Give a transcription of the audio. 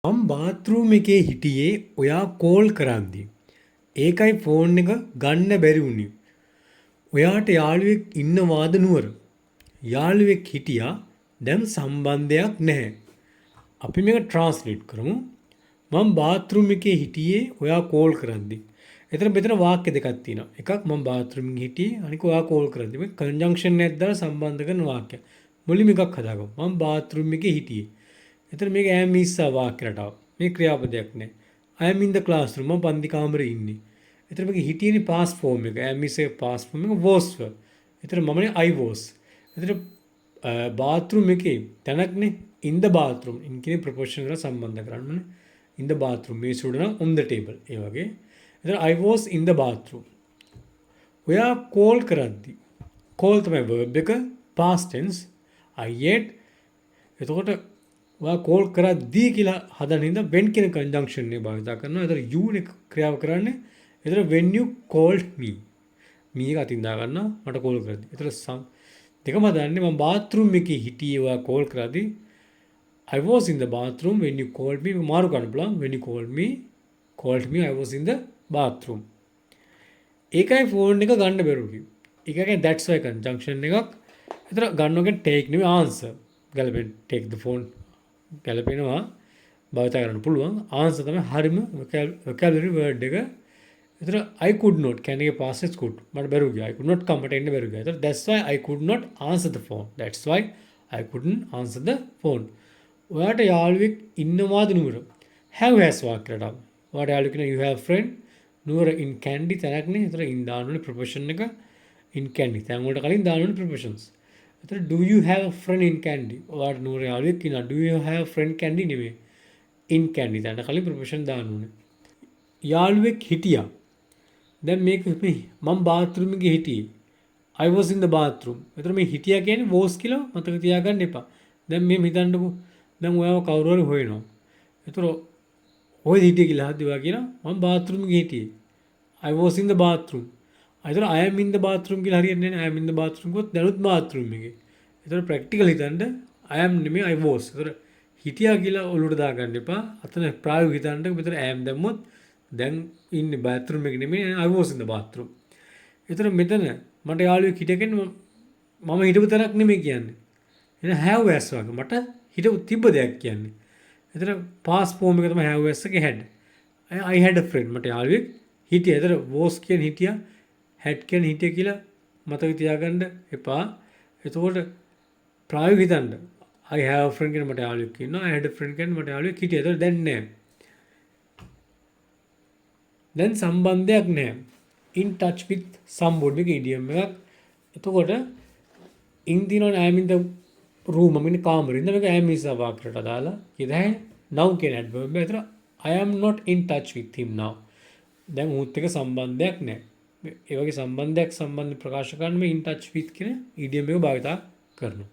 මම බාත්රූම් එකේ හිටියේ ඔයා කෝල් කරද්දි. ඒකයි ෆෝන් එක ගන්න බැරි වුණේ. ඔයාට යාළුවෙක් ඉන්නවාද නුවර? යාළුවෙක් හිටියා. දැන් සම්බන්ධයක් නැහැ. අපි මේක ට්‍රාන්ස්ලේට් කරමු. මම බාත්රූම් එකේ හිටියේ ඔයා කෝල් කරද්දි. එතන මෙතන වාක්‍ය දෙකක් තියෙනවා. එකක් මම බාත්රූම් එකේ හිටියේ අනික ඔයා කෝල් කරද්දි. මේ කන්ජන්ක්ෂන් එකක් දාලා සම්බන්ධ කරන වාක්‍ය. මුලින්ම එකක් හදාගමු. මම බාත්රූම් එකේ හිටියේ. එතන මේක I am is වාක්‍යයට ආවා. මේ ක්‍රියාපදයක් නෑ. I am in the classroom. මම පන්ති කාමරේ ඉන්නේ. එතන මේක හිටියේනේ past form එක. I am is එක past form එක was වල. එතන මමනේ I was. එතන bathroom එකේ තැනක්නේ in the bathroom. in කියන ප්‍රොපෝෂන් වල සම්බන්ධ කරන්න ඕනේ. in the bathroom මේ සුඩන on the table. ඒ වගේ. එතන I was in the bathroom. ඔයා කෝල් කරද්දි. කෝල් තමයි verb එක past tense. I ate. එතකොට ඔයා කෝල් කරද්දී කියලා හදන හින්දා when කියන conjunction එක භාවිත කරනවා. ඒතර you නේ ක්‍රියාව කරන්නේ. ඒතර when you called me. me එක අතින් දා ගන්නවා මට කෝල් කරද්දී. ඒතර දෙකම හදන්නේ මම bathroom එකේ හිටියේ ඔයා කෝල් කරද්දී. I was in the bathroom when you called me. මාරු කරන්න පුළුවන්. when you called me I was in the bathroom. ඒකයි ෆෝන් එක ගන්න බැරුව කිව්වේ. ඒක කියන්නේ that's why conjunction එකක්. ඒතර ගන්නෝගෙන් take නෙවෙයි answer. ගැලපෙන take the phone ගැලපෙනවා භාවිත කරන්න පුළුවන්. ආන්සර් තමයි හරිම vocabulary word එක. ඒතර I could not කියන්නේ past tense could මට බැරුව ගියා. I could not come මට එන්න බැරුව ගියා. ඒතර that's why I could not answer the phone. That's why I couldn't answer the phone. ඔයාට යාළුවෙක් ඉන්නවාද නුවර? have has වාක්‍යයට ආවා. ඔයාට යාළුවෙක් ඉන්නවා you have friend නුවර in candy තැනක්නේ. ඒතර in දාන්න ඕනේ ප්‍රොපෝෂන් එක in candy. තැන් වලට කලින් දාන්න ඕනේ ප්‍රොපෝෂන්ස්. එතන do you have a friend in candy? ඔයාට නුවර යාළුවෙක් ඉන්නවා. do you have a friend candy නෙමෙයි. in candy දැන් කලින් ප්‍රොපෝෂන් දාන්න ඕනේ. යාළුවෙක් හිටියා. දැන් මේක මම bathroom එකේ හිටියේ. I was in the bathroom. එතන මේ හිටියා කියන්නේ was කියලා මතක තියාගන්න එපා. දැන් මේ හිතන්නකෝ. දැන් ඔයාව කවුරු හරි හොයනවා. එතන ඔය හිටියේ කියලා හද්දි ඔයා කියනවා මම bathroom එකේ හිටියේ. I was in the bathroom. අයිතර I am in the bathroom කියලා හරියන්නේ නැහැ. I am in the bathroom කොත් දැනුත් bathroom එකේ. ඒතර ප්‍රැක්ටිකල් හිතන්න I am නෙමෙයි I was. ඒතර හිටියා කියලා ඔලුවට දාගන්න එපා. අතන ප්‍රායෝගිකව හිතන්න මෙතන I am දැම්මොත් දැන් ඉන්නේ bathroom එකේ නෙමෙයි I was in the bathroom. ඒතර මෙතන මට යාළුවෙක් හිටියකෙන් මම හිටපු තරක් නෙමෙයි කියන්නේ. එහෙනම් have as වගේ මට හිටපු තිබ්බ දෙයක් කියන්නේ. ඒතර past form එක තමයි have as එකේ had. I had a friend මට යාළුවෙක් හිටියා. ඒතර was කියන්නේ හිටියා. had කියන හිටිය කියලා මතක තියාගන්න එපා. එතකොට ප්‍රායෝගිකව හිතන්න. I have a friend කියන මට යාළුවෙක් ඉන්නවා. I had a friend කියන මට යාළුවෙක් හිටියා. ඒතකොට දැන් නෑ. දැන් සම්බන්ධයක් නෑ. in touch with somebody මේක idiom එකක්. එතකොට in දිනන I am in the room මම ඉන්නේ කාමරේ. ඉතින් මේක I am is වාක්‍යයට දාලා ඉතින් now කියන adverb එක. ඒතර I am not in touch with him now. දැන් උත් එක සම්බන්ධයක් නෑ. ඒ වගේ සම්බන්ධයක් සම්බන්ධ ප්‍රකාශ කරන්න මේ in touch with කියන idiom එක භාවිත කරනවා.